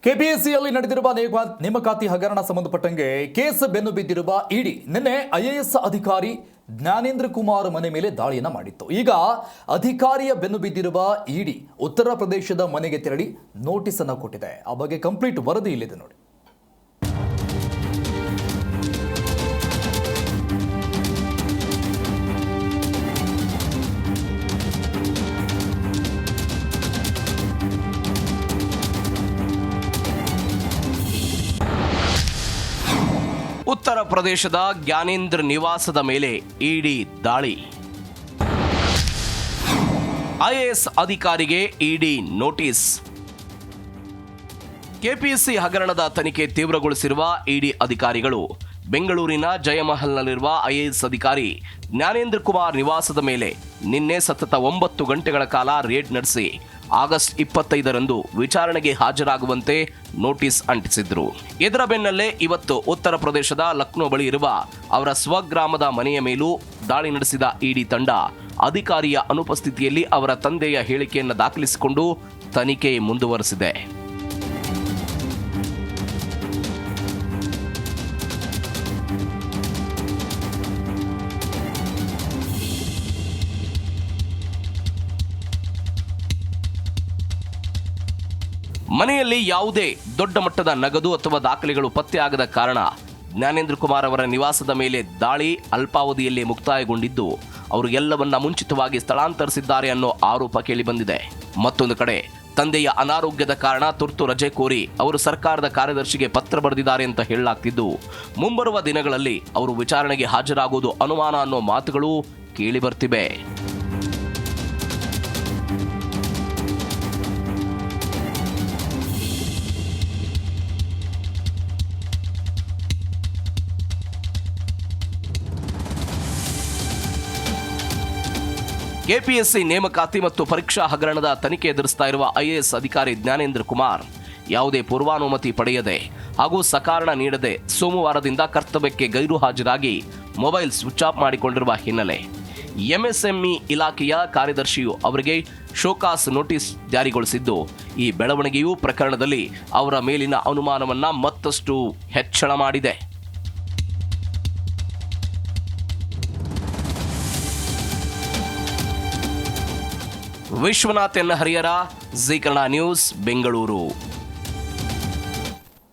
ಕೆಪಿಎಸ್ಸಿಯಲ್ಲಿ ನಡೆದಿರುವ ನೇಮಕಾತಿ ಹಗರಣ ಸಂಬಂಧಪಟ್ಟಂಗೆ ಕೇಸ್ ಬೆನ್ನು ಬಿದ್ದಿರುವ ಇಡಿ ನಿನ್ನೆ ಐಎಎಸ್ ಅಧಿಕಾರಿ ಜ್ಞಾನೇಂದ್ರ ಕುಮಾರ್ ಮನೆ ಮೇಲೆ ದಾಳಿಯನ್ನ ಮಾಡಿತ್ತು. ಈಗ ಅಧಿಕಾರಿಯ ಬೆನ್ನು ಬಿದ್ದಿರುವ ಇಡಿ ಉತ್ತರ ಪ್ರದೇಶದ ಮನೆಗೆ ತೆರಳಿ ನೋಟಿಸ್ ಅನ್ನು ಕೊಟ್ಟಿದೆ. ಆ ಬಗ್ಗೆ ಕಂಪ್ಲೀಟ್ ವರದಿ ಇಲ್ಲಿದೆ ನೋಡಿ. ಉತ್ತರ ಪ್ರದೇಶದ ಜ್ಞಾನೇಂದ್ರ ನಿವಾಸದ ಮೇಲೆ ಇಡಿ ದಾಳಿ. ಐಎಎಸ್ ಅಧಿಕಾರಿಗೆ ಇಡಿ ನೋಟಿಸ್. ಕೆಪಿಎಸ್ಸಿ ಹಗರಣದ ತನಿಖೆ ತೀವ್ರಗೊಳಿಸಿರುವ ಇಡಿ ಅಧಿಕಾರಿಗಳು ಬೆಂಗಳೂರಿನ ಜಯಮಹಲ್ನಲ್ಲಿರುವ ಐಎಎಸ್ ಅಧಿಕಾರಿ ಜ್ಞಾನೇಂದ್ರ ಕುಮಾರ್ ನಿವಾಸದ ಮೇಲೆ ನಿನ್ನೆ ಸತತ 9 ಗಂಟೆಗಳ ಕಾಲ ರೇಡ್ ನಡೆಸಿ ಆಗಸ್ಟ್ 25ರಂದು ವಿಚಾರಣೆಗೆ ಹಾಜರಾಗುವಂತೆ ನೋಟಿಸ್ ಅಂಟಿಸಿದ್ರು. ಇದರ ಬೆನ್ನಲ್ಲೇ ಇವತ್ತು ಉತ್ತರ ಪ್ರದೇಶದ ಲಕ್ನೋ ಬಳಿ ಇರುವ ಅವರ ಸ್ವಗ್ರಾಮದ ಮನೆಯ ಮೇಲೂ ದಾಳಿ ನಡೆಸಿದ ಇಡಿ ತಂಡ ಅಧಿಕಾರಿಯ ಅನುಪಸ್ಥಿತಿಯಲ್ಲಿ ಅವರ ತಂದೆಯ ಹೇಳಿಕೆಯನ್ನು ದಾಖಲಿಸಿಕೊಂಡು ತನಿಖೆ ಮುಂದುವರೆಸಿದೆ. ಮನೆಯಲ್ಲಿ ಯಾವುದೇ ದೊಡ್ಡ ಮಟ್ಟದ ನಗದು ಅಥವಾ ದಾಖಲೆಗಳು ಪತ್ತೆಯಾಗದ ಕಾರಣ ಜ್ಞಾನೇಂದ್ರ ಕುಮಾರ್ ಅವರ ನಿವಾಸದ ಮೇಲೆ ದಾಳಿ ಅಲ್ಪಾವಧಿಯಲ್ಲಿ ಮುಕ್ತಾಯಗೊಂಡಿದ್ದು ಅವರು ಎಲ್ಲವನ್ನ ಮುಂಚಿತವಾಗಿ ಸ್ಥಳಾಂತರಿಸಿದ್ದಾರೆ ಅನ್ನೋ ಆರೋಪ ಕೇಳಿಬಂದಿದೆ. ಮತ್ತೊಂದು ಕಡೆ ತಂದೆಯ ಅನಾರೋಗ್ಯದ ಕಾರಣ ತುರ್ತು ರಜೆ ಕೋರಿ ಅವರು ಸರ್ಕಾರದ ಕಾರ್ಯದರ್ಶಿಗೆ ಪತ್ರ ಬರೆದಿದ್ದಾರೆ ಅಂತ ಹೇಳಲಾಗ್ತಿದ್ದು ಮುಂಬರುವ ದಿನಗಳಲ್ಲಿ ಅವರು ವಿಚಾರಣೆಗೆ ಹಾಜರಾಗುವುದು ಅನುಮಾನ ಅನ್ನೋ ಮಾತುಗಳು ಕೇಳಿ ಬರ್ತಿವೆ. ಕೆಪಿಎಸ್ಸಿ ನೇಮಕಾತಿ ಮತ್ತು ಪರೀಕ್ಷಾ ಹಗರಣದ ತನಿಖೆ ಎದುರಿಸ್ತಾ ಇರುವ ಐಎಎಸ್ ಅಧಿಕಾರಿ ಜ್ಞಾನೇಂದ್ರ ಕುಮಾರ್ ಯಾವುದೇ ಪೂರ್ವಾನುಮತಿ ಪಡೆಯದೆ ಹಾಗೂ ಸಕಾರಣ ನೀಡದೆ ಸೋಮವಾರದಿಂದ ಕರ್ತವ್ಯಕ್ಕೆ ಗೈರು ಹಾಜರಾಗಿ ಮೊಬೈಲ್ ಸ್ವಿಚ್ ಆಫ್ ಮಾಡಿಕೊಂಡಿರುವ ಹಿನ್ನೆಲೆ ಎಂಎಸ್ಎಂಇ ಇಲಾಖೆಯ ಕಾರ್ಯದರ್ಶಿಯು ಅವರಿಗೆ ಶೋಕಾಸ್ ನೋಟಿಸ್ ಜಾರಿಗೊಳಿಸಿದ್ದು ಈ ಬೆಳವಣಿಗೆಯು ಪ್ರಕರಣದಲ್ಲಿ ಅವರ ಮೇಲಿನ ಅನುಮಾನವನ್ನ ಮತ್ತಷ್ಟು ಹೆಚ್ಚಳ ಮಾಡಿದೆ. Vishwanath N Harihara, Zee Kannada news, Bengaluru.